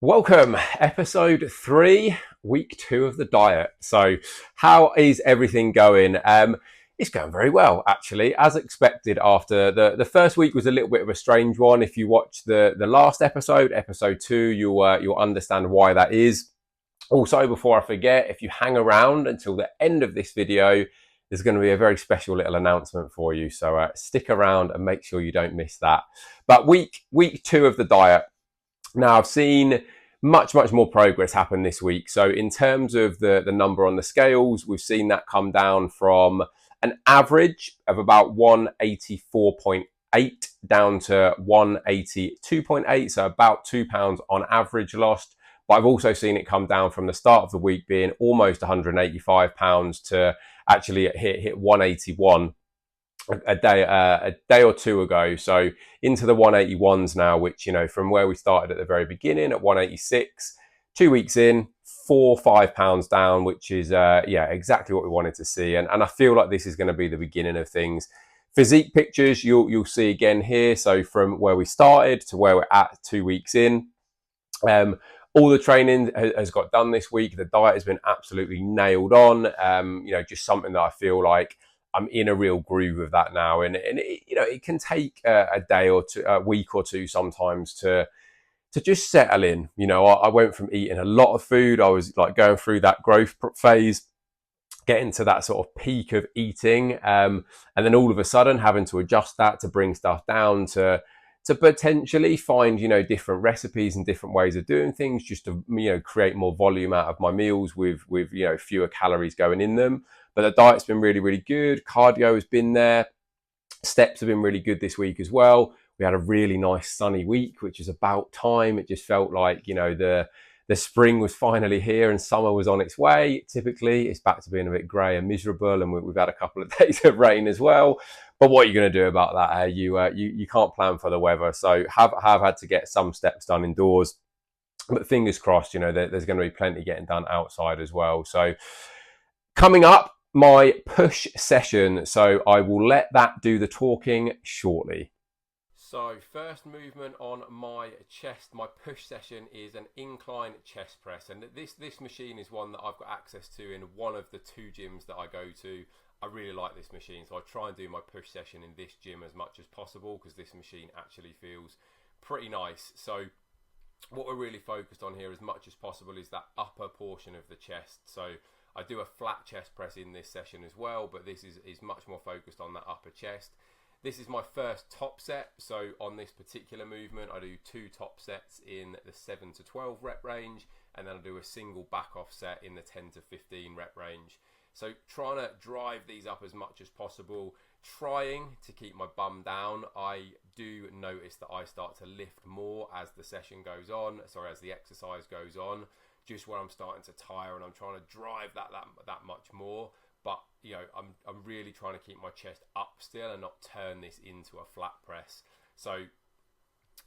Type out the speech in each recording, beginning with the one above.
Welcome, episode 3, week 2 of the diet. So, how is everything going? It's going very well, actually, as expected. After the first week was a little bit of a strange one. If you watch the last episode, episode 2, you'll understand why that is. Also, before I forget, if you hang around until the end of this video, there's going to be a very special little announcement for you. So stick around and make sure you don't miss that. But week 2 of the diet. Now, I've seen much more progress happen this week. So in terms of the number on the scales, we've seen that come down from an average of about 184.8 down to 182.8. So about £2 on average lost. But I've also seen it come down from the start of the week being almost £185 to actually hit 181 a day or two ago. So into the 181s now, which, you know, from where we started at the very beginning at 186, 2 weeks in, £4-5 down, which is exactly what we wanted to see. And I feel like this is going to be the beginning of things. Physique pictures you'll see again here. So from where we started to where we're at 2 weeks in, all the training has got done this week. The diet has been absolutely nailed on. Just something that I feel like I'm in a real groove of that now, and it can take a day or two, a week or two sometimes to just settle in. I went from eating a lot of food. I was like going through that growth phase, getting to that sort of peak of eating, and then all of a sudden having to adjust that to bring stuff down to potentially find different recipes and different ways of doing things, just to create more volume out of my meals with fewer calories going in them. But the diet's been really good. Cardio has been there. Steps have been really good this week as well. We had a really nice sunny week, which is about time. It just felt like the spring was finally here and summer was on its way. Typically it's back to being a bit grey and miserable, and we've had a couple of days of rain as well. But what are you going to do about that? You can't plan for the weather. So have had to get some steps done indoors. But fingers crossed, there's going to be plenty getting done outside as well. So coming up, my push session. So I will let that do the talking shortly. So first movement on my chest, my push session, is an incline chest press. And this machine is one that I've got access to in one of the 2 gyms that I go to. I really like this machine, so I try and do my push session in this gym as much as possible because this machine actually feels pretty nice. So what we're really focused on here as much as possible is that upper portion of the chest. So I do a flat chest press in this session as well, but this is much more focused on that upper chest. This is my first top set. So on this particular movement, I do 2 top sets in the 7 to 12 rep range, and then I do a single back off set in the 10 to 15 rep range. So trying to drive these up as much as possible, trying to keep my bum down. I do notice that I start to lift more as the session goes on, as the exercise goes on, just where I'm starting to tire, and I'm trying to drive that much more. But I'm really trying to keep my chest up still and not turn this into a flat press. So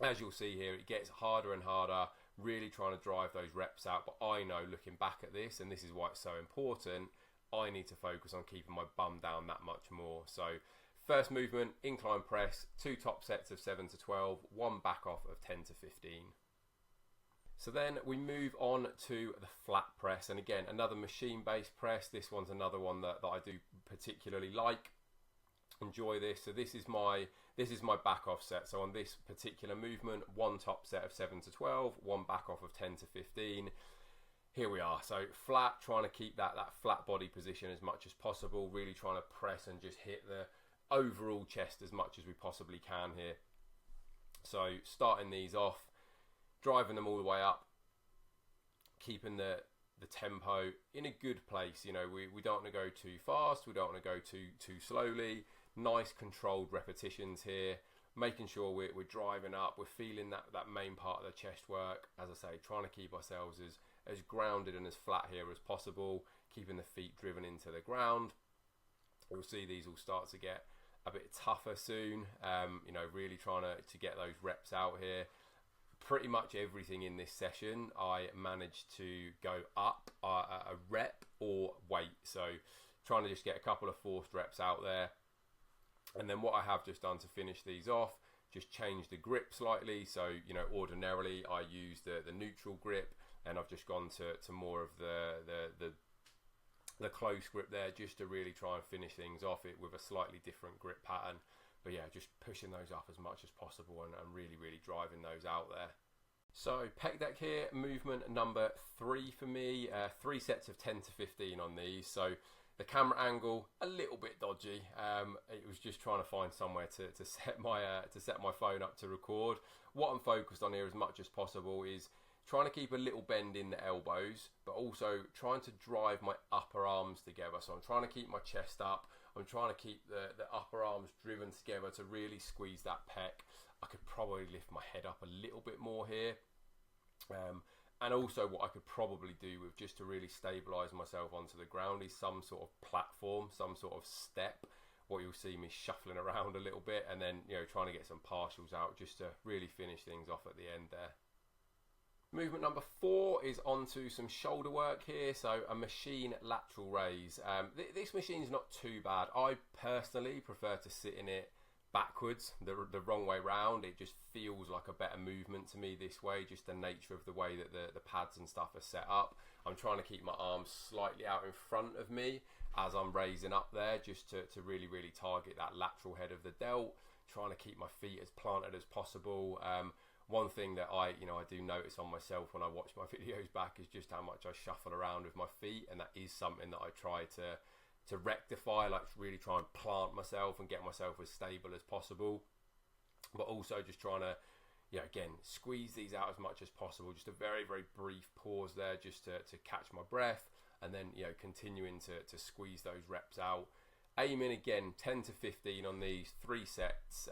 as you'll see here, it gets harder and harder, really trying to drive those reps out. But I know, looking back at this, and this is why it's so important, I need to focus on keeping my bum down that much more. So first movement, incline press, 2 top sets of 7 to 12, 1 back off of 10 to 15. So then we move on to the flat press, and again, another machine-based press. This one's another one that I do particularly like. Enjoy this. So this is my back off set. So on this particular movement, 1 top set of 7 to 12, 1 back off of 10 to 15. Here we are. So flat, trying to keep that flat body position as much as possible. Really trying to press and just hit the overall chest as much as we possibly can here. So starting these off, driving them all the way up, keeping the tempo in a good place. We don't want to go too fast, we don't want to go too slowly. Nice controlled repetitions here, making sure we're driving up, we're feeling that main part of the chest work. As I say, trying to keep ourselves as grounded and as flat here as possible, keeping the feet driven into the ground. We'll see these will start to get a bit tougher soon. Really trying to get those reps out here. Pretty much everything in this session I managed to go up a rep or weight, so trying to just get a couple of forced reps out there. And then what I have just done to finish these off, just changed the grip slightly. So, you know, ordinarily I use the neutral grip, and I've just gone to more of the close grip there, just to really try and finish things off it with a slightly different grip pattern. But yeah, just pushing those up as much as possible and really driving those out there. So pec deck here, movement number 3 for me, 3 sets of 10 to 15 on these. So the camera angle, a little bit dodgy. It was just trying to find somewhere to set my phone up to record. What I'm focused on here as much as possible is trying to keep a little bend in the elbows, but also trying to drive my upper arms together. So I'm trying to keep my chest up. I'm trying to keep the upper arms driven together to really squeeze that pec. I could probably lift my head up a little bit more here. And also what I could probably do with, just to really stabilize myself onto the ground, is some sort of platform, some sort of step. What you'll see me shuffling around a little bit, and then, you know, trying to get some partials out just to really finish things off at the end there. Movement number 4 is onto some shoulder work here, so a machine lateral raise. This machine is not too bad. I personally prefer to sit in it backwards, the wrong way round. It just feels like a better movement to me this way, just the nature of the way that the pads and stuff are set up. I'm trying to keep my arms slightly out in front of me as I'm raising up there, just to really target that lateral head of the delt, trying to keep my feet as planted as possible. One thing that I do notice on myself when I watch my videos back is just how much I shuffle around with my feet, and that is something that I try to rectify, like really try and plant myself and get myself as stable as possible, but also just trying to, again, squeeze these out as much as possible. Just a very brief pause there, just to catch my breath, and then continuing to squeeze those reps out, aiming again 10 to 15 on these 3 sets,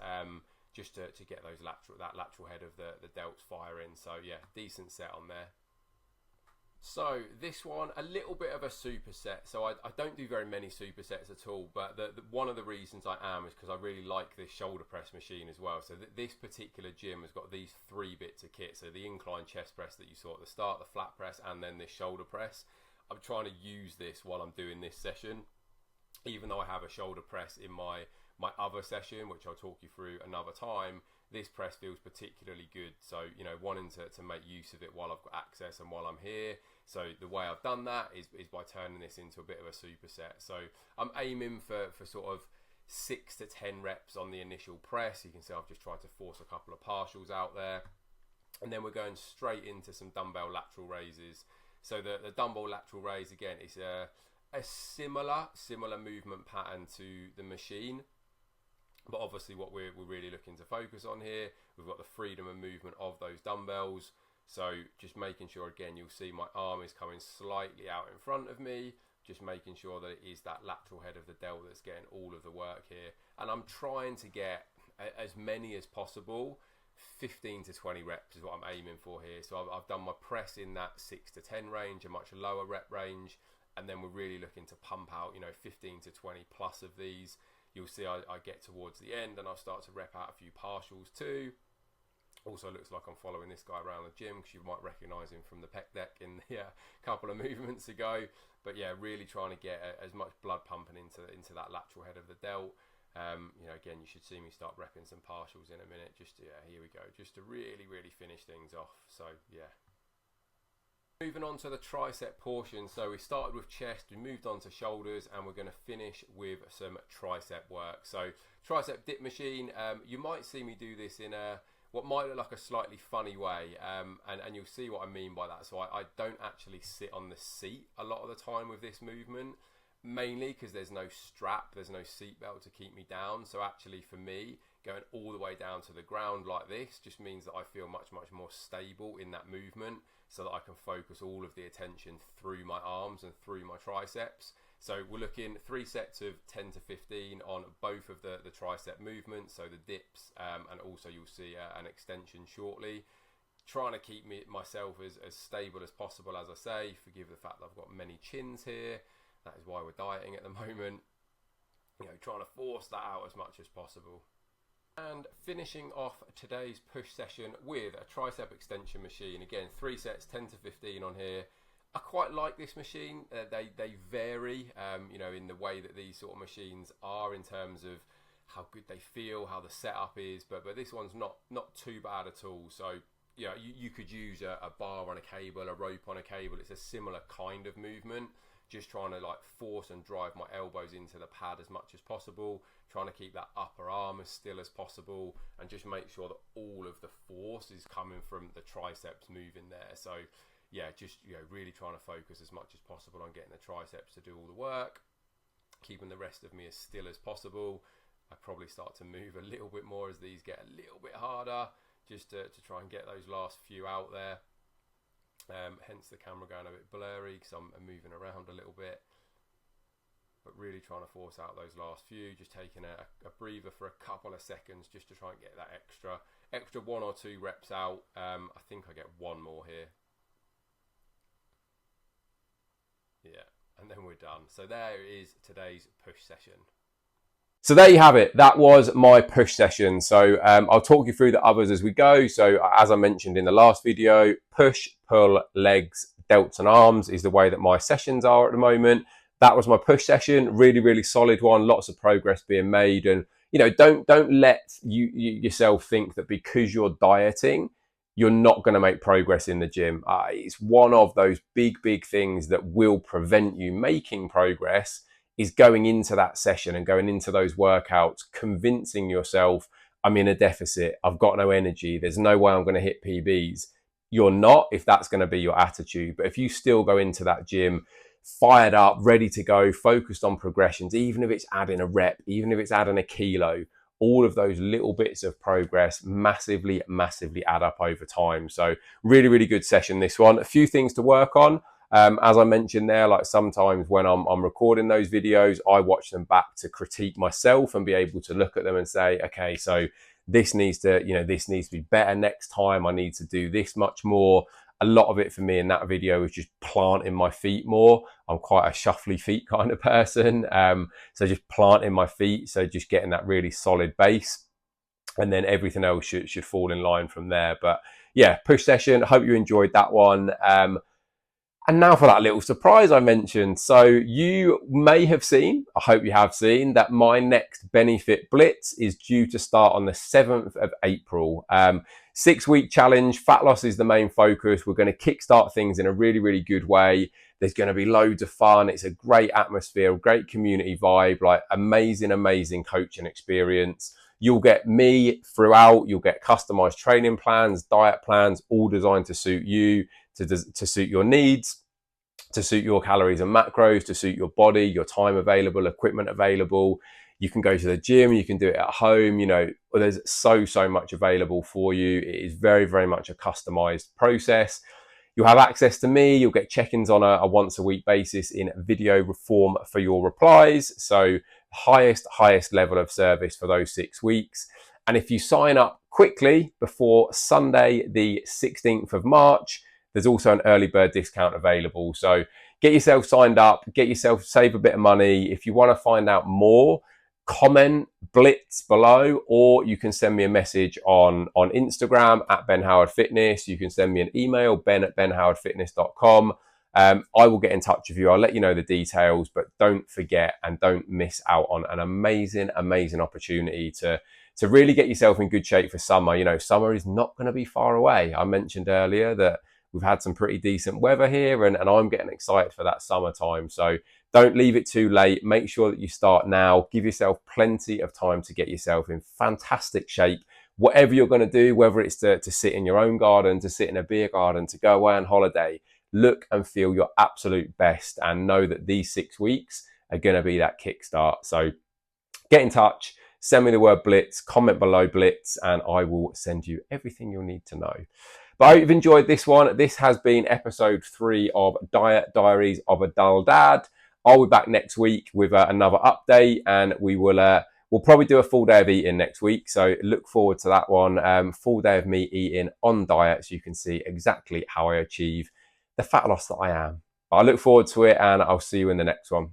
just to get those lateral head of the delts firing. So yeah, decent set on there. So this one, a little bit of a superset. So I don't do very many supersets at all, but one of the reasons I am is because I really like this shoulder press machine as well. So this particular gym has got these 3 bits of kit. So the incline chest press that you saw at the start, the flat press, and then this shoulder press. I'm trying to use this while I'm doing this session, even though I have a shoulder press in my other session, which I'll talk you through another time. This press feels particularly good, so wanting to make use of it while I've got access and while I'm here. So the way I've done that is by turning this into a bit of a superset. So I'm aiming for sort of 6 to 10 reps on the initial press. You can see I've just tried to force a couple of partials out there, and then we're going straight into some dumbbell lateral raises. So the dumbbell lateral raise, again, is a similar movement pattern to the machine, but obviously what we're really looking to focus on here, we've got the freedom of movement of those dumbbells. So just making sure, again, you'll see my arm is coming slightly out in front of me, just making sure that it is that lateral head of the delt that's getting all of the work here. And I'm trying to get as many as possible. 15 to 20 reps is what I'm aiming for here. So I've done my press in that 6 to 10 range, a much lower rep range, and then we're really looking to pump out 15 to 20 plus of these. You'll see I get towards the end and I'll start to rep out a few partials too. Also looks like I'm following this guy around the gym, because you might recognize him from the pec deck in the couple of movements ago. But yeah, really trying to get as much blood pumping into that lateral head of the delt. Again, you should see me start repping some partials in a minute. Here we go, just to really finish things off. So yeah. Moving on to the tricep portion. So we started with chest, we moved on to shoulders, and we're going to finish with some tricep work. So tricep dip machine, you might see me do this in what might look like a slightly funny way, and you'll see what I mean by that. So I don't actually sit on the seat a lot of the time with this movement, mainly because there's no strap, there's no seat belt to keep me down. So actually for me, going all the way down to the ground like this just means that I feel much more stable in that movement, so that I can focus all of the attention through my arms and through my triceps. So we're looking 3 sets of 10 to 15 on both of the tricep movements, so the dips, and also you'll see an extension shortly. Trying to keep myself as stable as possible, as I say. Forgive the fact that I've got many chins here. That is why we're dieting at the moment. Trying to force that out as much as possible. And finishing off today's push session with a tricep extension machine. Again, 3 sets, 10 to 15 on here. I quite like this machine. They vary, in the way that these sort of machines are, in terms of how good they feel, how the setup is, but this one's not too bad at all. So yeah, you could use a bar on a cable, a rope on a cable. It's a similar kind of movement, just trying to like force and drive my elbows into the pad as much as possible, trying to keep that upper arm as still as possible, and just make sure that all of the force is coming from the triceps moving there. So yeah, just really trying to focus as much as possible on getting the triceps to do all the work, keeping the rest of me as still as possible. I probably start to move a little bit more as these get a little bit harder, just to try and get those last few out there. Hence the camera going a bit blurry because I'm moving around a little bit, but really trying to force out those last few, just taking a breather for a couple of seconds just to try and get that extra 1 or 2 reps out. I think I get one more here. Yeah, and then we're done. So there is today's push session. So there you have it. That was my push session. So I'll talk you through the others as we go. So as I mentioned in the last video, push, pull, legs, delts and arms is the way that my sessions are at the moment. That was my push session. Really, really solid one. Lots of progress being made. And don't let yourself think that because you're dieting, you're not going to make progress in the gym. It's one of those big things that will prevent you making progress, is going into that session and going into those workouts, convincing yourself, I'm in a deficit, I've got no energy, there's no way I'm going to hit PBs. You're not, if that's going to be your attitude. But if you still go into that gym fired up, ready to go, focused on progressions, even if it's adding a rep, even if it's adding a kilo, all of those little bits of progress massively add up over time. So really good session, this one. A few things to work on. As I mentioned there, like sometimes when I'm recording those videos, I watch them back to critique myself and be able to look at them and say, okay, so this needs to be better next time. I need to do this much more. A lot of it for me in that video was just planting my feet more. I'm quite a shuffly feet kind of person. So just planting my feet. So just getting that really solid base, and then everything else should fall in line from there. But yeah, push session. I hope you enjoyed that one. And now for that little surprise I mentioned. So you may have seen, I hope you have seen, that my next Ben-E-Fit Blitz is due to start on the 7th of April. 6-week challenge, fat loss is the main focus. We're going to kickstart things in a really good way. There's going to be loads of fun. It's a great atmosphere, great community vibe, like amazing coaching experience. You'll get me throughout. You'll get customized training plans, diet plans, all designed to suit you, to suit your needs, to suit your calories and macros, to suit your body, your time available, equipment available. You can go to the gym, you can do it at home. There's so much available for you. It is very much a customized process. You'll have access to me. You'll get check-ins on a once a week basis in video form for your replies. So highest level of service for those 6 weeks. And if you sign up quickly before Sunday, the 16th of March, there's also an early bird discount available. So get yourself signed up, save a bit of money. If you want to find out more, comment Blitz below, or you can send me a message on Instagram at Ben Howard Fitness. You can send me an email, ben@benhowardfitness.com. I will get in touch with you. I'll let you know the details, but don't forget and don't miss out on an amazing opportunity to really get yourself in good shape for summer. Summer is not going to be far away. I mentioned earlier that we've had some pretty decent weather here, and I'm getting excited for that summertime. So don't leave it too late. Make sure that you start now. Give yourself plenty of time to get yourself in fantastic shape. Whatever you're going to do, whether it's to sit in your own garden, to sit in a beer garden, to go away on holiday, look and feel your absolute best, and know that these 6 weeks are going to be that kickstart. So get in touch, send me the word Blitz, comment below Blitz, and I will send you everything you'll need to know. But I hope you've enjoyed this one. This has been episode 3 of Diaries of a Dull Dad. I'll be back next week with another update, and we'll probably do a full day of eating next week. So look forward to that one. Full day of me eating on diet, so you can see exactly how I achieve the fat loss that I am. But I look forward to it, and I'll see you in the next one.